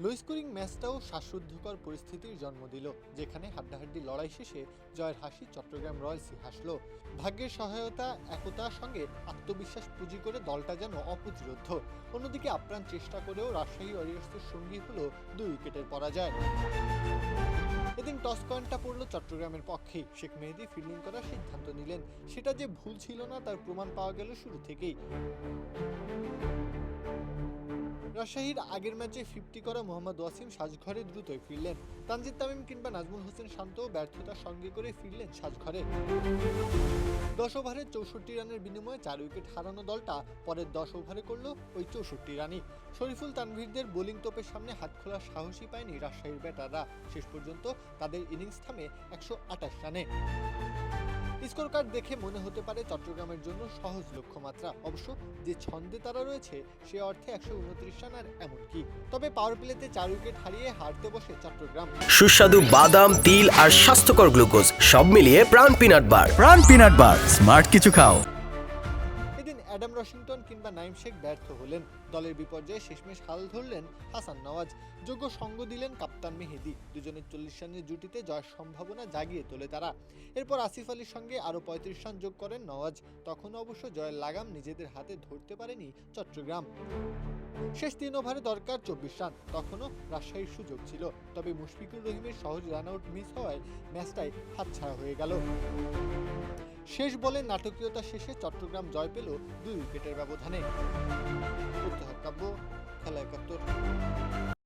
Low scoring ম্যাচটাও শ্বাসরুদ্ধকর পরিস্থিতির জন্ম দিল, যেখানে হাড্ডাহাড্ডি লড়াই শেষে জয়ের হাসি চট্টগ্রাম রয়্যালসই হাসল। ভাগ্যের সহায়তা, একতার সঙ্গে আত্মবিশ্বাস পুঁজি করে দলটা যেন অপ্রতিরোধ্য। অন্যদিকে আপ্রাণ চেষ্টা করেও রাজশাহী ওয়ারিয়র্সের সঙ্গী হলো 2 উইকেটের পরাজয়। এদিন টস কয়েনটা পড়ল চট্টগ্রামের পক্ষেই। শেখ মেহেদী ফিল্ডিং করার সিদ্ধান্ত নিলেন। সেটা যে ভুল ছিল না তার প্রমাণ পাওয়া গেল শুরু থেকেই। রাজশাহীর আগের ম্যাচে 50 করা মোহাম্মদ ওয়াসিম সাজঘরে দ্রুতই ফিরলেন। তানজিদ তামিম কিংবা নাজমুল হোসেন শান্তও ব্যর্থতার সঙ্গে করে ফিরলেন সাজঘরে। 10 ওভারে 64 রানের বিনিময়ে 4 উইকেট হারানো দলটা পরের 10 ওভারে করল ওই 64 রানই। শরীফুল তানভীরদের বোলিং তোপের সামনে হাত খোলার সাহসই পায়নি রাজশাহীর ব্যাটাররা। শেষ পর্যন্ত তাদের ইনিংস থামে 128 রানে। স্কোর কার্ড দেখে মনে হতে পারে চট্টগ্রামের জন্য সহজ লক্ষ্যমাত্রা। অবশ্য যে ছন্দে তারা রয়েছে সে অর্থে 129 রান আর এমন কি। তবে পাওয়ার প্লেতে 4 উইকেট হারিয়ে হারতে বসে চট্টগ্রাম। সুস্বাদু বাদাম, তিল আর স্বাস্থ্যকর গ্লুকোজ সব মিলিয়ে প্রাণ পিনাট বার। প্রাণ পিনাট বার, স্মার্ট কিছু খাও। এদিন অ্যাডাম রশিংটন কিংবা নাইম শেখ ব্যর্থ হলেন। দলের বিপর্যয়ে শেষমেশ হাল ধরলেন হাসান নওয়াজ। যোগ্য সঙ্গ দিলেন কাপ্তান মেহেদী। দুজনের 40 রানের জুটিতে জয়ের সম্ভাবনা জাগিয়ে তোলে তারা। এরপর আসিফ আলীর সঙ্গে আরও 35 রান যোগ করেন নওয়াজ। তখন অবশ্য জয়ের লাগাম নিজেদের হাতে ধরতে পারেনি চট্টগ্রাম। শেষ 3 ওভারে দরকার 24 রান। তখনও রাজশাহীর সুযোগ ছিল, তবে মুশফিকুর রহিমের সহজ রান আউট মিস হওয়ায় ম্যাচটাই হাতছাড়া হয়ে গেল। শেষ বলে নাটকীয়তা শেষে চট্টগ্রাম জয় পেল 2 উইকেটের ব্যবধানে। খেলা 71।